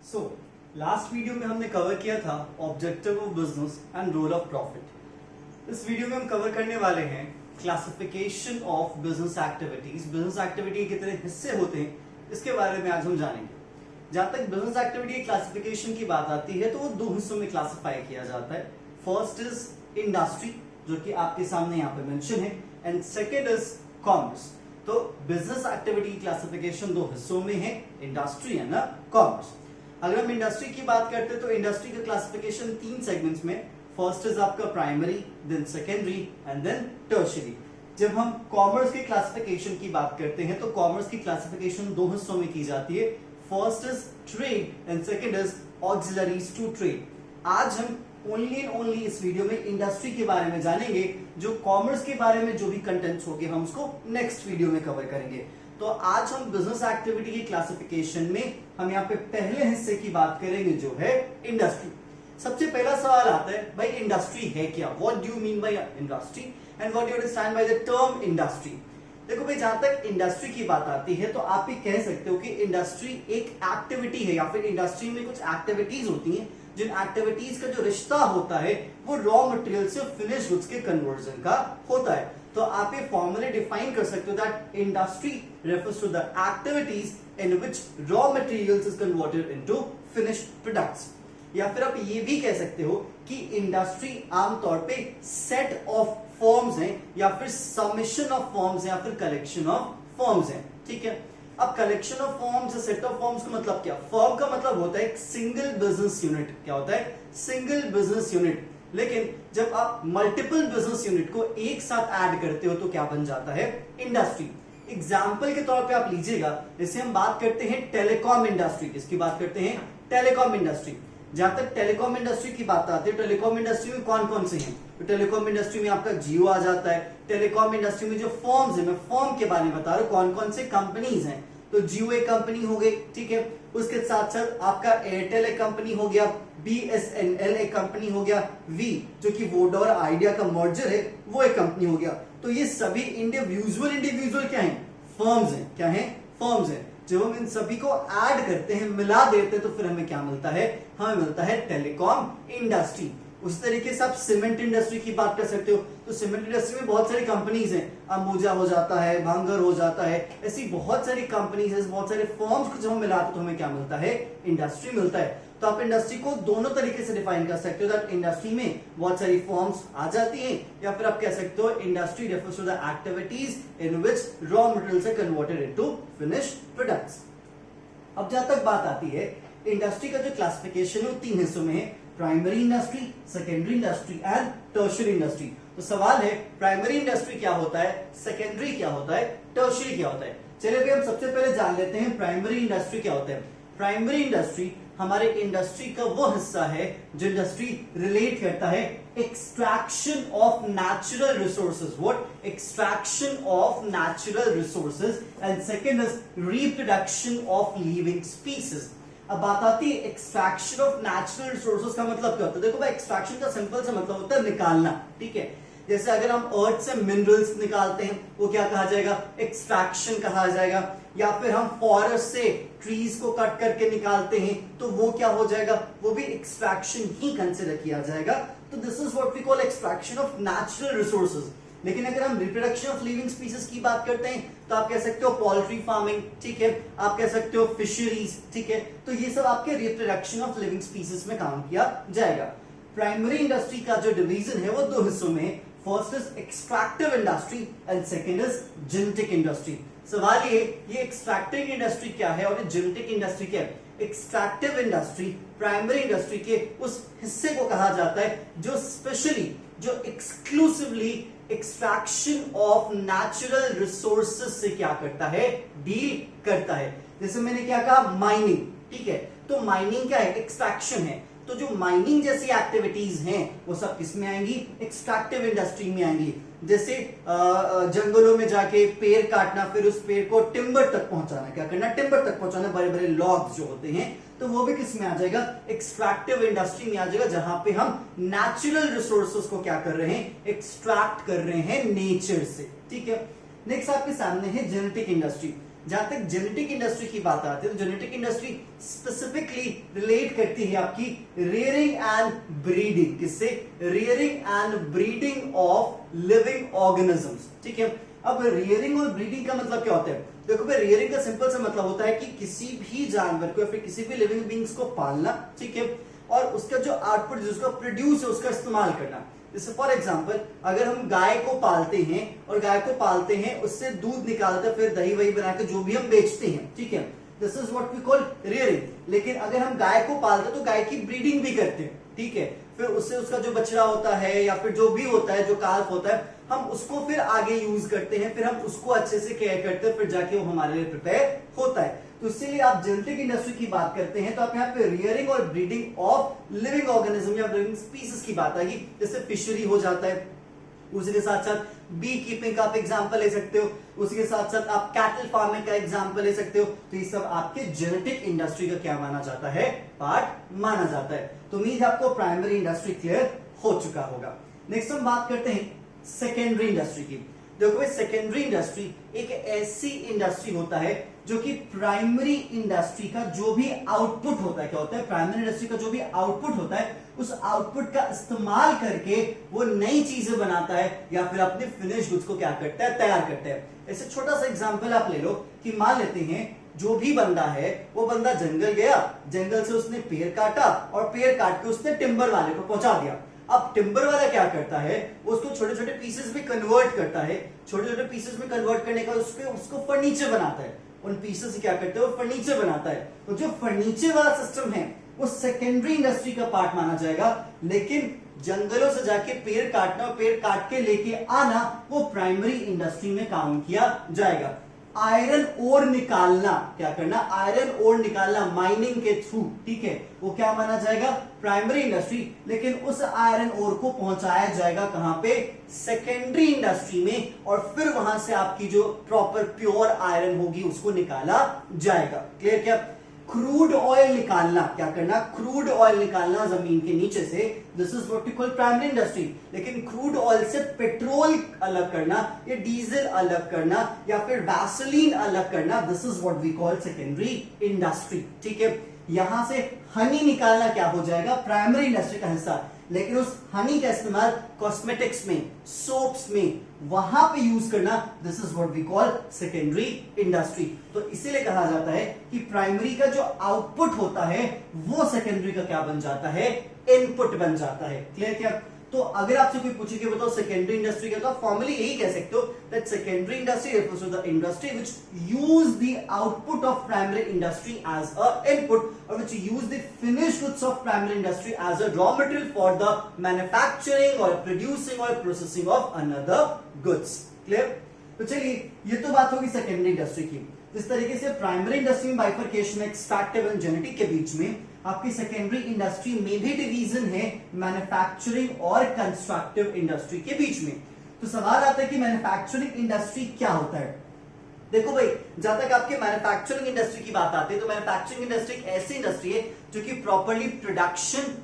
So last video में हमने cover किया था objective of business and role of profit. इस वीडियो में हम कवर करने वाले हैं classification of business activities. Business activity के कितने हिस्से होते हैं इसके बारे में आज हम जानेंगे। जहां तक बिजनेस एक्टिविटी क्लासिफिकेशन की बात आती है तो वो दो हिस्सों में क्लासिफाई किया जाता है। फर्स्ट इज इंडस्ट्री, जो कि आपके सामने यहाँ पे मेंशन है, एंड सेकेंड इज कॉमर्स। तो बिजनेस एक्टिविटी क्लासिफिकेशन दो हिस्सों में है, इंडस्ट्री एंड कॉमर्स। अगर हम इंडस्ट्री की बात करते हैं तो इंडस्ट्री का क्लासिफिकेशन तीन सेगमेंट्स में, फर्स्ट इज आपका primary, then secondary and then tertiary. जब हम कॉमर्स की क्लासिफिकेशन की बात करते हैं तो कॉमर्स की क्लासिफिकेशन दो हिस्सों में की जाती है, first is trade and second is auxiliaries to trade. आज हम ओनली एंड ओनली इस वीडियो में इंडस्ट्री के बारे में जानेंगे। जो कॉमर्स के बारे में जो भी कंटेंट्स होंगे हम उसको नेक्स्ट वीडियो में कवर करेंगे। तो आज हम बिजनेस एक्टिविटी की क्लासिफिकेशन में हम यहाँ पे पहले हिस्से की बात करेंगे जो है इंडस्ट्री। सबसे पहला सवाल आता है, भाई इंडस्ट्री है क्या? What do you mean by industry and what do you understand by the term industry? देखो भाई, जहां तक इंडस्ट्री की बात आती है तो आप ये कह सकते हो कि इंडस्ट्री एक एक्टिविटी है या फिर इंडस्ट्री में कुछ एक्टिविटीज होती हैं जिन एक्टिविटीज का जो रिश्ता होता है वो रॉ मटेरियल से फिनिश गुड्स के कन्वर्जन का होता है। तो आप ये फॉर्मली डिफाइन कर सकते हो that industry refers to the activities in which raw materials is converted into finished products. या फिर आप ये भी कह सकते हो कि इंडस्ट्री आमतौर पे सेट ऑफ फॉर्म्स हैं या फिर समिशन ऑफ फॉर्म्स हैं या फिर कलेक्शन ऑफ फॉर्म्स हैं। ठीक है, अब कलेक्शन ऑफ फॉर्म्स या सेट ऑफ फॉर्म्स का मतलब क्या? फॉर्म का मतलब होता है एक सिंगल बिजनेस यूनिट। क्या होता है? Single business unit. लेकिन जब आप मल्टीपल बिजनेस यूनिट को एक साथ ऐड करते हो तो क्या बन जाता है? इंडस्ट्री। एग्जाम्पल के तौर पे आप लीजिएगा, जैसे हम बात करते हैं टेलीकॉम इंडस्ट्री। किसकी बात करते हैं? Telecom industry. जहां तक टेलीकॉम इंडस्ट्री की बात आती है, टेलीकॉम इंडस्ट्री में कौन कौन से हैं? तो टेलीकॉम इंडस्ट्री में आपका जियो आ जाता है। टेलीकॉम इंडस्ट्री में जो फर्म्स है, मैं फर्म के बारे में बता रहा हूं, कौन कौन से कंपनीज हैं। तो जियो एक कंपनी हो गई, ठीक है। उसके साथ साथ आपका एयरटेल एक कंपनी हो गया, BSNL एक कंपनी हो गया, वी जो कि वोडा और आइडिया का मर्जर है वो एक कंपनी हो गया। तो ये सभी इंडिविजुअल क्या है? फर्म्स हैं। क्या है? फर्म्स हैं। जब हम इन सभी को ऐड करते हैं, मिला देते हैं, तो फिर हमें क्या मिलता है? हमें मिलता है टेलीकॉम इंडस्ट्री। उस तरीके से आप सीमेंट इंडस्ट्री की बात कर सकते हो। तो सीमेंट इंडस्ट्री में बहुत सारी कंपनीज हैं, अंबुजा हो जाता है, भांगर हो जाता है, ऐसी बहुत सारी कंपनीज हैं, बहुत सारे फर्म्स को जब हम मिलाते तो हमें क्या मिलता है? इंडस्ट्री मिलता है। तो आप इंडस्ट्री को दोनों तरीके से डिफाइन कर सकते हो दैट इंडस्ट्री में बहुत सारी फर्म्स आ जाती हैं, या फिर आप कह सकते हो industry refers to the activities in which raw materials are converted into finished products. अब जहां तक बात आती है इंडस्ट्री का जो क्लासिफिकेशन है वो तीन हिस्सों में है, primary industry, secondary industry and tertiary industry. तो सवाल है प्राइमरी इंडस्ट्री क्या होता है, सेकेंडरी क्या होता है, टर्शियरी क्या होता है? चलिए अभी हम सबसे पहले जान लेते हैं प्राइमरी इंडस्ट्री क्या होता है। प्राइमरी इंडस्ट्री हमारे इंडस्ट्री का वो हिस्सा है जो इंडस्ट्री रिलेट करता है extraction of natural resources. What? Extraction of natural resources and second is reproduction of living species. अब बात आती है एक्सट्रैक्शन ऑफ नेचुरल रिसोर्सेज का मतलब क्या होता है? देखो भाई, एक्सट्रैक्शन का सिंपल सा मतलब होता है निकालना। ठीक है, जैसे अगर हम अर्थ से मिनरल्स निकालते हैं वो क्या कहा जाएगा? एक्सट्रैक्शन कहा जाएगा। या फिर हम फॉरेस्ट से ट्रीज को कट करके निकालते हैं तो वो क्या हो जाएगा? वो भी एक्सट्रैक्शन ही कंसिडर किया जाएगा। तो this is what we call extraction of natural resources. लेकिन अगर हम रिप्रोडक्शन ऑफ लिविंग स्पीसीज की बात करते हैं तो आप कह सकते हो पोल्ट्री फार्मिंग, ठीक है, आप कह सकते हो फिशरीज, ठीक है। तो ये सब आपके रिप्रोडक्शन ऑफ लिविंग स्पीसीज में काम किया जाएगा। प्राइमरी इंडस्ट्री का जो डिवीजन है वो दो हिस्सों में है, first is extractive industry and second is genetic industry. सवाल ये एक्सट्रैक्टिव इंडस्ट्री क्या है और जेनेटिक इंडस्ट्री क्या है? एक्सट्रैक्टिव इंडस्ट्री प्राइमरी इंडस्ट्री के उस हिस्से को कहा जाता है जो स्पेशली, जो exclusively extraction of natural resources से क्या करता है? डील करता है। जैसे मैंने क्या कहा? माइनिंग, ठीक है। तो माइनिंग क्या है? एक्सट्रैक्शन है। तो जो माइनिंग जैसी एक्टिविटीज हैं वो सब किस में आएंगी? एक्सट्रैक्टिव इंडस्ट्री में आएंगी। जैसे जंगलों में जाके पेड़ काटना, फिर उस पेड़ को टिम्बर तक पहुंचाना, क्या करना? टिम्बर तक पहुंचाना, बड़े बड़े लॉग्स जो होते हैं, तो वो भी किस में आ जाएगा? एक्सट्रैक्टिव इंडस्ट्री में आ जाएगा, जहां पे हम नेचुरल रिसोर्सेज को क्या कर रहे हैं? एक्सट्रैक्ट कर रहे हैं नेचर से। ठीक है। नेक्स्ट आपके सामने है जेनेटिक इंडस्ट्री। जहां तक जेनेटिक इंडस्ट्री की बात आती है तो जेनेटिक इंडस्ट्री स्पेसिफिकली रिलेट करती है आपकी रियरिंग एंड ब्रीडिंग, किससे? Rearing and breeding of living organisms. ठीक है, अब रियरिंग और ब्रीडिंग का मतलब क्या होता है? देखो भाई, रियरिंग का सिंपल सा मतलब होता है कि किसी भी जानवर को या फिर किसी भी लिविंग बीइंग्स को पालना, ठीक है, और उसका जो आउटपुट जिसका प्रोड्यूस है उसका इस्तेमाल करना। जैसे फॉर एग्जांपल अगर हम गाय को पालते हैं और गाय को पालते हैं, उससे दूध निकालते फिर दही वही बना के जो भी हम बेचते हैं, ठीक है, this is what we call rearing. लेकिन अगर हम गाय को पालते तो गाय की ब्रीडिंग भी करते हैं, ठीक है, फिर उससे उसका जो बछड़ा होता है या फिर जो भी होता है, जो काल्फ होता है, हम उसको फिर आगे यूज करते हैं, फिर हम उसको अच्छे से केयर करते हैं, फिर जाके वो हमारे लिए प्रिपेयर होता है। तो इसीलिए आप जेनेटिक इंडस्ट्री की बात करते हैं तो आप यहाँ पे रियरिंग और ब्रीडिंग ऑफ लिविंग ऑर्गेनिज्म या लिविंग स्पीसीज की बात आएगी। जैसे फिशरी हो जाता है, उसी के साथ साथ बी कीपिंग का आप एग्जांपल ले सकते हो, उसी के साथ साथ आप कैटल फार्मिंग का एग्जांपल ले सकते हो। तो ये सब आपके जेनेटिक इंडस्ट्री का क्या माना जाता है? पार्ट माना जाता है। तो मीन्स आपको प्राइमरी इंडस्ट्री क्लियर हो चुका होगा। नेक्स्ट हम बात करते हैं सेकेंडरी इंडस्ट्री की। देखो भाई, सेकेंडरी इंडस्ट्री एक ऐसी इंडस्ट्री होता है जो कि प्राइमरी इंडस्ट्री का जो भी आउटपुट होता है, क्या होता है? प्राइमरी इंडस्ट्री का जो भी आउटपुट होता है उस आउटपुट का इस्तेमाल करके वो नई चीजें बनाता है या फिर अपने फिनिश गुड्स को क्या करता है? तैयार करता है। ऐसे छोटा सा एग्जांपल आप ले लो कि मान लेते हैं जो भी बंदा है वो बंदा जंगल गया, जंगल से उसने पेड़ काटा और पेड़ काट के उसने टिम्बर वाले को पहुंचा दिया। अब टिम्बर वाला क्या करता है? उसको छोटे छोटे पीसेस में कन्वर्ट करता है, छोटे छोटे पीसेस में कन्वर्ट करने का उसको फर्नीचर बनाता है, उन पीसेस से क्या करते हैं? वो फर्नीचर बनाता है। तो जो फर्नीचर वाला सिस्टम है वो सेकेंडरी इंडस्ट्री का पार्ट माना जाएगा, लेकिन जंगलों से जाके पेड़ काटना और पेड़ काट के लेके आना वो प्राइमरी इंडस्ट्री में काम किया जाएगा। आयरन ओर निकालना, क्या करना? आयरन ओर निकालना माइनिंग के थ्रू, ठीक है, वो क्या माना जाएगा? Primary industry. लेकिन उस आयरन ओर को पहुंचाया जाएगा कहां पे? सेकेंडरी इंडस्ट्री में, और फिर वहां से आपकी जो प्रॉपर प्योर आयरन होगी उसको निकाला जाएगा। क्लियर? क्या? क्रूड ऑयल निकालना, क्या करना? क्रूड ऑयल निकालना जमीन के नीचे से, this is what we call primary industry. लेकिन क्रूड ऑयल से पेट्रोल अलग करना या डीजल अलग करना या फिर वैसलीन अलग करना, this is what we call secondary industry. ठीक है, यहां से हनी निकालना क्या हो जाएगा? प्राइमरी इंडस्ट्री का हिस्सा। लेकिन उस हनी का इस्तेमाल कॉस्मेटिक्स में, सोप्स में, वहां पे यूज करना, this is what we call secondary industry. तो इसीलिए कहा जाता है कि प्राइमरी का जो आउटपुट होता है वो सेकेंडरी का क्या बन जाता है? इनपुट बन जाता है। क्लियर? क्या? तो अगर आपसे कोई पूछे कि बताओ सेकेंडरी इंडस्ट्री क्या, तो आप फॉर्मली यही कह सकते हो that secondary industry refers to the industry which use the output of primary industry as a input or which use the finished goods of primary industry as a raw material for the manufacturing or producing or processing of another goods. Clear? तो चलिए, ये तो बात होगी secondary industry की। इस तरीके से प्राइमरी इंडस्ट्री में बाइफरकेशन एक्सट्रैक्टिव एंड जेनेटिक के बीच में, आपकी सेकेंडरी इंडस्ट्री में भी डिवीजन है मैन्युफैक्चरिंग और कंस्ट्रक्टिव इंडस्ट्री के बीच में। तो सवाल आता है कि मैन्युफैक्चरिंग इंडस्ट्री क्या होता है? देखो भाई, जहां तक आपके मैन्युफैक्चरिंग इंडस्ट्री की बात आती है तो मैन्युफैक्चरिंग इंडस्ट्री एक ऐसी इंडस्ट्री है जो कि प्रॉपर्ली प्रोडक्शन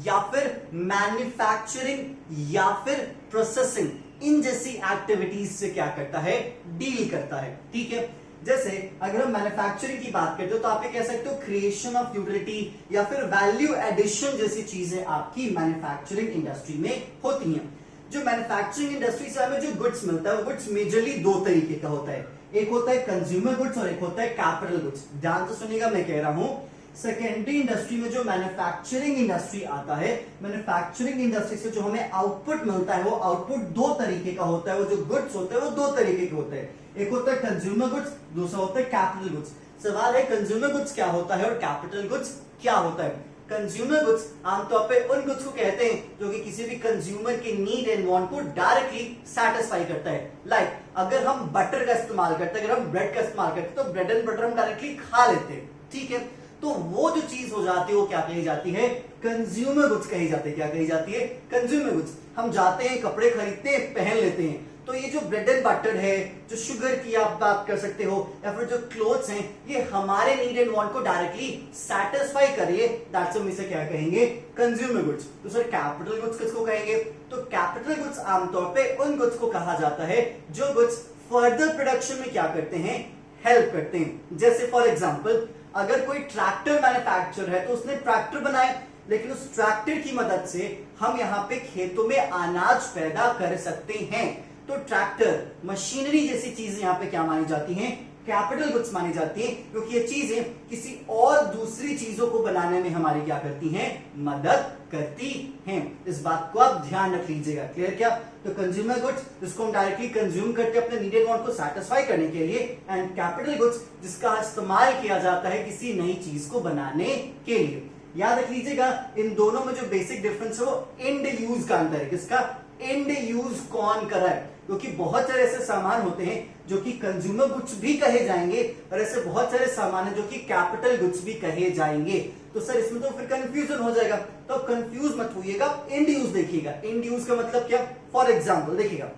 या फिर मैन्युफैक्चरिंग या फिर प्रोसेसिंग इन जैसी एक्टिविटीज से क्या करता है? डील करता है। ठीक है, जैसे अगर हम मैन्युफैक्चरिंग की बात करते हो तो आप ये कह सकते हो क्रिएशन ऑफ यूटिलिटी या फिर वैल्यू एडिशन जैसी चीजें आपकी मैन्युफैक्चरिंग इंडस्ट्री में होती हैं। जो मैन्युफैक्चरिंग इंडस्ट्री से हमें जो गुड्स मिलता है वो गुड्स मेजरली दो तरीके का होता है, एक होता है कंज्यूमर गुड्स और एक होता है कैपिटल गुड्स। ध्यान से सुनिएगा, मैं कह रहा हूं सेकेंडरी इंडस्ट्री में जो मैन्युफैक्चरिंग इंडस्ट्री आता है, मैन्युफैक्चरिंग इंडस्ट्री से जो हमें आउटपुट मिलता है वो आउटपुट दो तरीके का होता है, वो जो गुड्स होते हैं वो दो तरीके के होते हैं, एक होता है कंज्यूमर गुड्स, दूसरा होता है कैपिटल गुड्स। सवाल है कंज्यूमर गुड्स क्या होता है और कैपिटल गुड्स क्या होता है? कंज्यूमर गुड्स आमतौर पे उन गुड्स को कहते हैं जो कि किसी भी कंज्यूमर के नीड एंड वांट को डायरेक्टली सैटिस्फाई करता है। लाइक अगर हम बटर का इस्तेमाल करते हैं, अगर हम ब्रेड का इस्तेमाल करते हैं तो ब्रेड एंड बटर हम डायरेक्टली खा लेते हैं। ठीक है, तो वो जो चीज हो जाती है वो क्या कही जाती है? कंज्यूमर गुड्स कही जाती है। क्या कही जाती है? Consumer goods. हम जाते हैं, कपड़े खरीदते हैं, पहन लेते हैं, तो ये जो ब्रेड एंड बटर है, जो शुगर की आप बात कर सकते हो, या फिर जो क्लोथ्स हैं, ये हमारे नीड एंड वांट को डायरेक्टली सैटिस्फाई करिए, दैट्स हम इसे क्या कहेंगे? Consumer goods. तो सर कैपिटल गुड्स किसको कहेंगे? तो कैपिटल गुड्स आमतौर पे उन गुड्स को कहा जाता है जो गुड्स फर्दर प्रोडक्शन में क्या करते हैं? हेल्प करते हैं। जैसे फॉर एग्जांपल अगर कोई ट्रैक्टर मैन्युफैक्चर है तो उसने ट्रैक्टर बनाया, लेकिन उस ट्रैक्टर की मदद से हम यहाँ पे खेतों में अनाज पैदा कर सकते हैं। तो ट्रैक्टर मशीनरी जैसी चीजें यहाँ पे क्या मानी जाती हैं, कैपिटल गुड्स मानी जाती है, क्योंकि ये चीजें किसी और दूसरी चीजों को बनाने में हमारी क्या करती हैं, मदद करती हैं। इस बात को आप ध्यान रख लीजिएगा। क्लियर क्या? तो कंज्यूमर गुड्स जिसको हम डायरेक्टली कंज्यूम करते हैं अपने नीडेड वांट को सेटिस्फाई करने के लिए, एंड कैपिटल गुड्स जिसका इस्तेमाल किया जाता है किसी नई चीज को बनाने के लिए। याद रख लीजिएगा इन दोनों में जो बेसिक डिफरेंस है वो एंड यूज का अंतर है। किसका? एंड यूज कौन कर रहा है, क्योंकि बहुत सारे ऐसे सामान होते हैं जो कि कंज्यूमर गुड्स भी कहे जाएंगे और ऐसे बहुत सारे सामान है जो कि कैपिटल गुड्स भी कहे जाएंगे। तो सर इसमें तो फिर कंफ्यूजन हो जाएगा, तो कंफ्यूज मत होइएगा, एंड यूज देखिएगा। एंड यूज का मतलब क्या? फॉर एग्जांपल देखिएगा,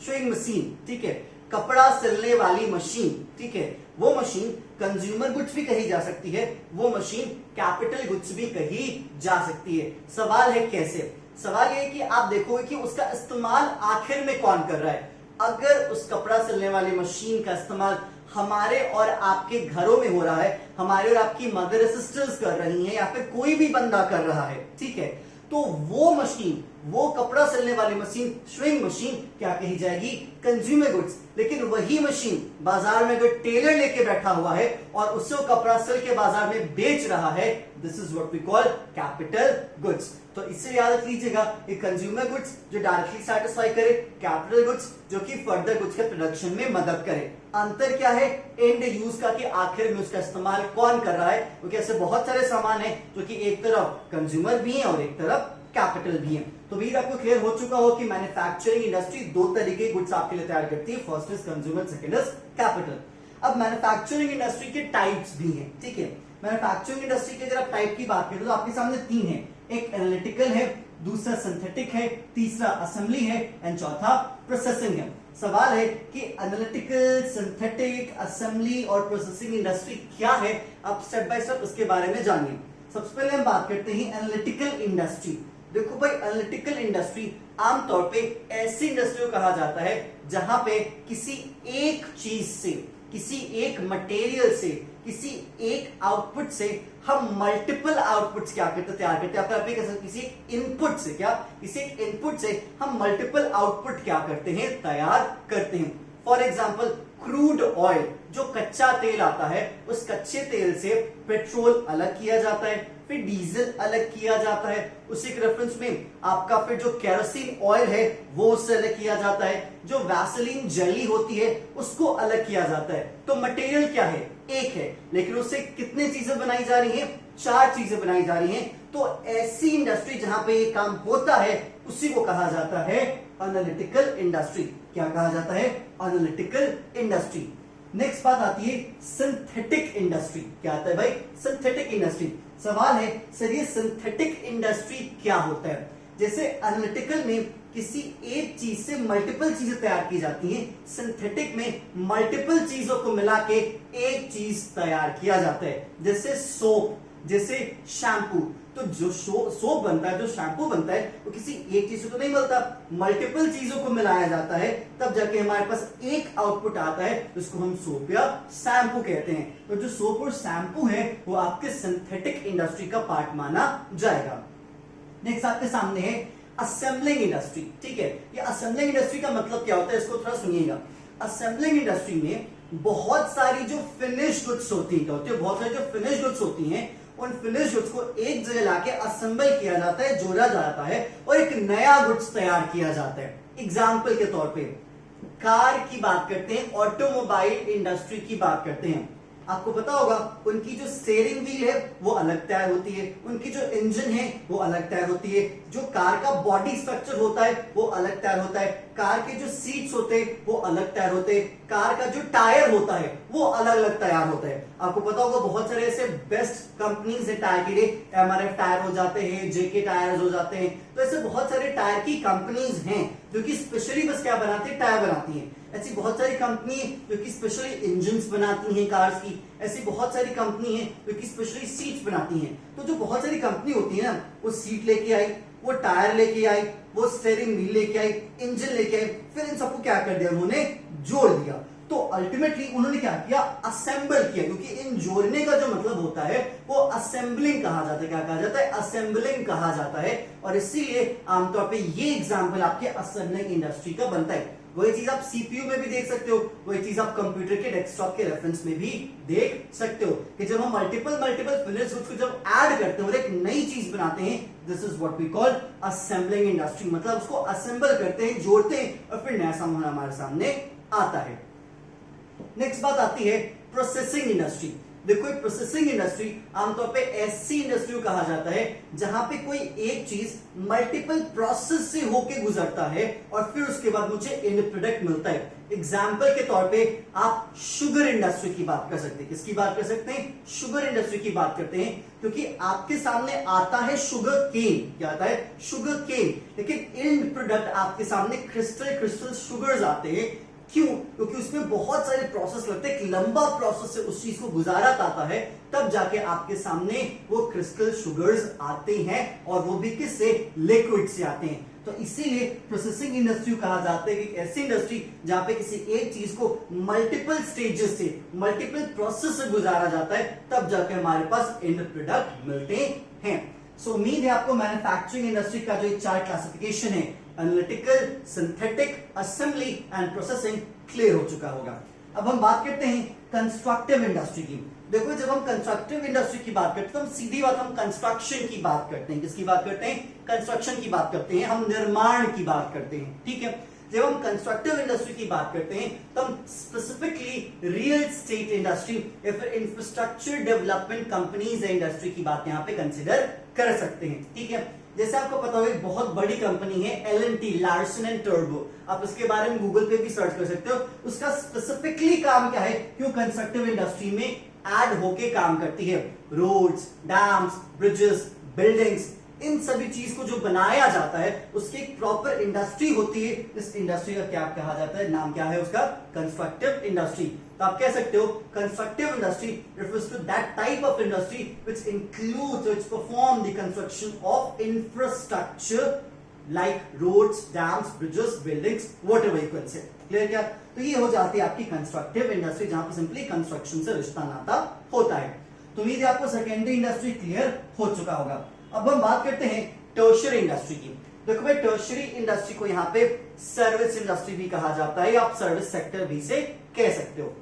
शोइंग मशीन, ठीक है, कपड़ा सिलने वाली मशीन, ठीक है, वो मशीन कंज्यूमर गुड्स भी कही जा सकती है, वो मशीन कैपिटल गुड्स भी कही जा सकती है। सवाल है कैसे? सवाल ये है कि आप देखोगे कि उसका इस्तेमाल आखिर में कौन कर रहा है। अगर उस कपड़ा सिलने वाली मशीन का इस्तेमाल हमारे और आपके घरों में हो रहा है, हमारे और आपकी मदर सिस्टर्स कर रही हैं, या फिर कोई भी बंदा कर रहा है, ठीक है, तो वो मशीन, वो कपड़ा सिलने वाली मशीन, स्विंग मशीन क्या कही जाएगी? Consumer goods. लेकिन वही मशीन बाजार में अगर टेलर लेके बैठा हुआ है और उससे वो कपड़ा सिल के बाजार में बेच रहा है, this is what we call capital goods. तो इससे याद रख लीजिएगा कि कंज्यूमर गुड्स जो डायरेक्टली सेटिस्फाई करे, कैपिटल गुड्स जो कि फर्दर गुड्स के प्रोडक्शन में मदद करे। अंतर क्या है एंड यूज का, कि आखिर में उसका इस्तेमाल कौन कर रहा है, क्योंकि ऐसे बहुत सारे सामान है जो कि एक तरफ कंज्यूमर भी है और एक तरफ कैपिटल भी है। तो भैया आपको क्लियर हो चुका हो कि मैन्युफैक्चरिंग इंडस्ट्री दो तरीके के गुड्स आपके लिए तैयार करती है, first is consumer, second is capital. अब मैन्युफैक्चरिंग इंडस्ट्री के टाइप्स भी हैं, ठीक है। मैन्युफैक्चरिंग इंडस्ट्री के अगर आप टाइप की बात करें तो आपके सामने तीन है, एक एनालिटिकल है, दूसरा सिंथेटिक है, तीसरा असेंबली है एंड चौथा प्रोसेसिंग है। सवाल है कि एनालिटिकल, सिंथेटिक, असेंबली और प्रोसेसिंग इंडस्ट्री क्या है, आप स्टेप बाय स्टेप उसके बारे में जानिए। सबसे पहले हम बात करते हैं एनालिटिकल इंडस्ट्री। देखो भाई, एनालिटिकल इंडस्ट्री आमतौर पे ऐसी इंडस्ट्री को कहा जाता है जहां पे किसी एक चीज से, किसी एक मटेरियल से, किसी एक आउटपुट से हम मल्टीपल आउटपुट्स क्या करते, तैयार करते हैं। आप कह सकते किसी एक इनपुट से, क्या किसी एक इनपुट से हम मल्टीपल आउटपुट क्या करते हैं, तैयार करते हैं। फॉर एग्जाम्पल क्रूड ऑयल, जो कच्चा तेल आता है, उस कच्चे तेल से पेट्रोल अलग किया जाता है, फिर डीजल अलग किया जाता है, उसी के रेफरेंस में आपका फिर जो केरोसिन ऑयल है वो उससे अलग किया जाता है, जो वैसलीन जेली होती है उसको अलग किया जाता है। तो मटेरियल क्या है, एक है, लेकिन उससे कितनी चीजें बनाई जा रही हैं, चार चीजें बनाई जा रही हैं। तो ऐसी इंडस्ट्री जहां पे ये काम होता है उसी को कहा जाता है एनालिटिकल इंडस्ट्री। क्या कहा जाता है? Analytical industry. नेक्स्ट बात आती है सिंथेटिक इंडस्ट्री। क्या आता है भाई? Synthetic industry. सवाल है सर ये सिंथेटिक इंडस्ट्री क्या होता है? जैसे एनालिटिकल में किसी एक चीज से मल्टीपल चीजें तैयार की जाती हैं, सिंथेटिक में मल्टीपल चीजों को मिला के एक चीज तैयार किया जाता है। जैसे सोप, जैसे शैम्पू। तो जो सोप बनता है, जो शैम्पू बनता है, वो किसी एक चीज से तो नहीं बनता, मल्टीपल चीजों को मिलाया जाता है, तब जाके हमारे पास एक आउटपुट आता है जिसको हम सोप या शैम्पू कहते हैं। तो जो सोप और शैम्पू है वो आपके सिंथेटिक इंडस्ट्री का पार्ट माना जाएगा। नेक्स्ट आपके सामने है असेंबलिंग इंडस्ट्री। ठीक है, ये असेंबलिंग इंडस्ट्री का मतलब क्या होता है इसको थोड़ा सुनिएगा। असेंबलिंग इंडस्ट्री में बहुत सारी जो फिनिश गुड्स होती है, बहुत सारी जो फिनिश गुड्स होती हैं, उन फिनिश गुड्स को एक जगह लाके असेंबल किया जाता है, जोड़ा जाता है और एक नया गुड्स तैयार किया जाता है। एग्जाम्पल के तौर पे कार की बात करते हैं, ऑटोमोबाइल इंडस्ट्री की बात करते हैं। आपको पता होगा उनकी जो स्टीयरिंग व्हील है वो अलग तैयार होती है, उनकी जो इंजन है वो अलग तैयार होती है, जो कार का बॉडी स्ट्रक्चर होता है वो अलग तैयार होता है, कार के जो सीट्स होते हैं वो अलग तैयार होते हैं, कार का जो टायर होता है वो अलग अलग तैयार होता है। आपको पता होगा बहुत सारे ऐसे बेस्ट कंपनीज है टायर के लिए, एमआरएफ टायर हो जाते हैं, जेके टायर्स हो जाते हैं। तो ऐसे बहुत सारे टायर की कंपनीज हैं जो कि स्पेशली बस क्या बनाती है, टायर बनाती है। ऐसी बहुत सारी कंपनी है जो कि स्पेशली इंजन्स बनाती हैं कार्स की, ऐसी बहुत सारी कंपनी है जो कि स्पेशली सीट्स बनाती हैं। तो जो बहुत सारी कंपनी होती है ना, वो सीट लेके आई, वो टायर लेके आई, वो स्टीयरिंग व्हील लेके आई, इंजन लेके आई, फिर इन सबको क्या कर दिया उन्होंने, जोड़ दिया। तो अल्टीमेटली उन्होंने क्या किया, असेंबल किया, क्योंकि इन जोड़ने का जो मतलब होता है वो असेंबलिंग कहा जाता है। क्या कहा जाता है, असेंबलिंग कहा जाता है। और इसीलिए आमतौर पे ये एग्जांपल आपके असेंबलिंग इंडस्ट्री का बनता है। वही चीज आप सीपीयू में भी देख सकते हो, वही चीज आप कंप्यूटर के डेस्कटॉप के रेफरेंस में भी देख सकते हो कि जब हम मल्टीपल फिनिश गुड्स को जब ऐड करते हैं और एक नई चीज बनाते हैं, this is what we call assembling industry. मतलब उसको असेंबल करते हैं, जोड़ते हैं और फिर नया सामान हमारे सामने आता है। नेक्स्ट बात आती है प्रोसेसिंग इंडस्ट्री। देखो प्रोसेसिंग इंडस्ट्री आमतौर पे ऐसी इंडस्ट्री को कहा जाता है जहां पे कोई एक चीज मल्टीपल प्रोसेस से होके गुजरता है और फिर उसके बाद मुझे एंड प्रोडक्ट मिलता है। एग्जाम्पल के तौर पे आप शुगर इंडस्ट्री की बात कर सकते हैं। किसकी बात कर सकते हैं, शुगर इंडस्ट्री की बात करते हैं, क्योंकि आपके सामने आता है शुगर केन। क्या आता है, शुगर केन, लेकिन एंड प्रोडक्ट आपके सामने क्रिस्टल शुगर्स आते हैं। क्यों, क्योंकि उसमें बहुत सारे प्रोसेस लगते हैं, एक लंबा प्रोसेस से उस चीज को गुजारा जाता है, तब जाके आपके सामने वो क्रिस्टल शुगर्स आते हैं और वो भी किससे, लिक्विड से आते हैं। तो इसीलिए प्रोसेसिंग इंडस्ट्री कहा जाता है कि ऐसी इंडस्ट्री जहां पे किसी एक चीज को मल्टीपल स्टेजेस से, मल्टीपल प्रोसेस से गुजारा जाता है, तब जाके हमारे पास एंड प्रोडक्ट मिलते हैं। सो उम्मीद है आपको मैन्युफैक्चरिंग इंडस्ट्री का जो 4 क्लासिफिकेशन है, analytical, synthetic, assembly and processing, clear हो चुका होगा। अब हम बात करते हैं कंस्ट्रक्टिव इंडस्ट्री की। देखो जब हम कंस्ट्रक्टिव इंडस्ट्री की बात करते हैं तो हम सीधी बात हम कंस्ट्रक्शन की बात करते हैं। किसकी बात करते हैं, कंस्ट्रक्शन की बात करते हैं, हम निर्माण की बात करते हैं। ठीक है, जब हम कंस्ट्रक्टिव इंडस्ट्री की बात करते हैं तो हम स्पेसिफिकली रियल एस्टेट इंडस्ट्री या फिर इंफ्रास्ट्रक्चर डेवलपमेंट कंपनीज इंडस्ट्री की बात यहाँ पे कंसिडर कर सकते हैं। ठीक है, जैसे आपको पता होगा एक बहुत बड़ी कंपनी है L&T, लार्सन एंड टर्बो। आप इसके बारे में गूगल पे भी सर्च कर सकते हो। उसका स्पेसिफिकली काम क्या है, क्यों कंस्ट्रक्टिव इंडस्ट्री में ऐड होके काम करती है। रोड्स, डैम्स, ब्रिजेस, बिल्डिंग्स, इन सभी चीज को जो बनाया जाता है उसकी एक प्रॉपर इंडस्ट्री होती है। इस इंडस्ट्री का क्या कहा जाता है, नाम क्या है उसका, कंस्ट्रक्टिव इंडस्ट्री। तो आप कह सकते हो constructive industry refers to that type of industry which includes, which perform the construction of infrastructure like roads, dams, bridges, buildings, whatever you can say. Clear क्या? तो ये हो जाती है आपकी कंस्ट्रक्टिव इंडस्ट्री जहां पर सिंपली कंस्ट्रक्शन से रिश्ता नाता होता है। तो उम्मीद है आपको सेकेंडरी इंडस्ट्री क्लियर हो चुका होगा। अब हम बात करते हैं टर्शियरी इंडस्ट्री की। देखो भाई टर्शियरी इंडस्ट्री को यहाँ पे सर्विस इंडस्ट्री भी कहा जाता है, या आप सर्विस सेक्टर भी से कह सकते हो।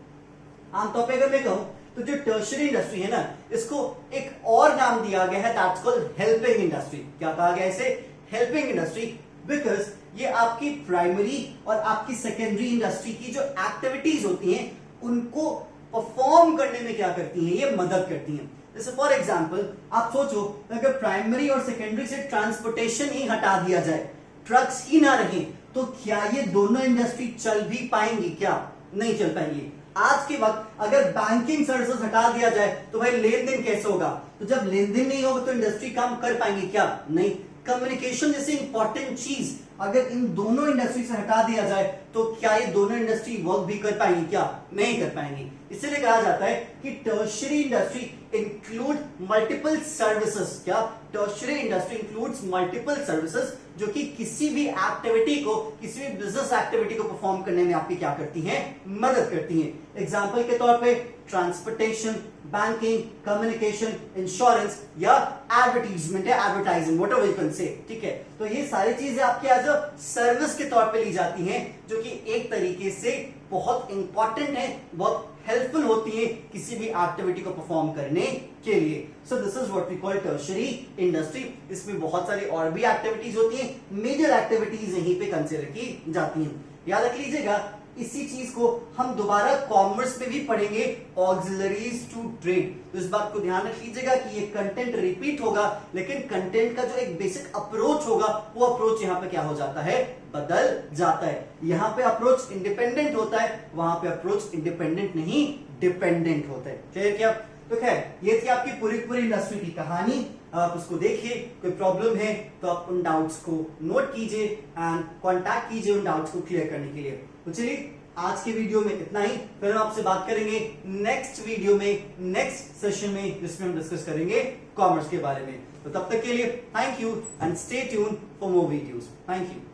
आमतौर पे अगर मैं कहूं तो जो टर्शियरी इंडस्ट्री है ना, इसको एक और नाम दिया गया है, दैट्स कॉल्ड हेल्पिंग इंडस्ट्री। क्या कहा गया इसे, हेल्पिंग इंडस्ट्री, बिकॉज ये आपकी प्राइमरी और आपकी सेकेंडरी इंडस्ट्री की जो एक्टिविटीज होती हैं उनको परफॉर्म करने में क्या करती हैं, ये मदद करती हैं। जैसे फॉर एग्जाम्पल आप सोचो अगर प्राइमरी और सेकेंडरी से ट्रांसपोर्टेशन ही हटा दिया जाए, ट्रक्स ही ना रहे, तो क्या ये दोनों इंडस्ट्री चल भी पाएंगी, क्या नहीं चल पाएंगी। आज के वक्त अगर बैंकिंग सर्विसेज हटा दिया जाए तो भाई लेन देन कैसे होगा, तो जब लेन देन नहीं होगा तो इंडस्ट्री काम कर पाएंगी क्या, नहीं। कम्युनिकेशन जैसी इंपॉर्टेंट चीज अगर इन दोनों इंडस्ट्री से हटा दिया जाए तो क्या ये दोनों इंडस्ट्री वर्क भी कर पाएंगी, क्या नहीं कर पाएंगी। इसीलिए कहा जाता है कि tertiary industry include multiple services. क्या, tertiary industry includes multiple services जो कि किसी भी एक्टिविटी को, किसी भी बिजनेस एक्टिविटी को परफॉर्म करने में आपकी क्या करती हैं, मदद करती हैं। एग्जांपल के तौर पे ट्रांसपोर्टेशन, बैंकिंग, कम्युनिकेशन, इंश्योरेंस या एडवर्टीजमेंट या advertising, whatever you can say. ठीक है, तो ये सारी चीजें आपके एज अ सर्विस के तौर पे ली जाती हैं, जो कि एक तरीके से बहुत इंपॉर्टेंट है, बहुत हेल्पफुल होती है किसी भी एक्टिविटी को परफॉर्म करने के लिए। So this is what we call tertiary industry. इसमें बहुत सारी और भी एक्टिविटीज होती हैं, मेजर एक्टिविटीज यहीं पे कंसीडर की जाती हैं। याद रख लीजिएगा, इसी चीज को हम दोबारा कॉमर्स में भी पढ़ेंगे, ऑक्सिलरीज टू ट्रेड। तो इस बात को ध्यान रख लीजिएगा कि ये कंटेंट रिपीट होगा, लेकिन कंटेंट का जो एक बेसिक अप्रोच होगा वो अप्रोच यहाँ पे क्या हो जाता है, बदल जाता है। यहाँ पे अप्रोच इंडिपेंडेंट होता है, वहां पे अप्रोच इंडिपेंडेंट नहीं डिपेंडेंट होता है। क्लियर क्या? तो खैर ये थी आपकी पूरी इंडस्ट्री की कहानी। आप उसको देखिए, कोई प्रॉब्लम है तो आप उन डाउट्स को नोट कीजिए एंड कांटेक्ट कीजिए उन डाउट्स को क्लियर करने के लिए। तो चलिए आज के वीडियो में इतना ही, फिर हम आपसे बात करेंगे नेक्स्ट वीडियो में, नेक्स्ट सेशन में, जिसमें हम डिस्कस करेंगे कॉमर्स के बारे में। तो तब तक के लिए thank you and stay tune for more videos. Thank you.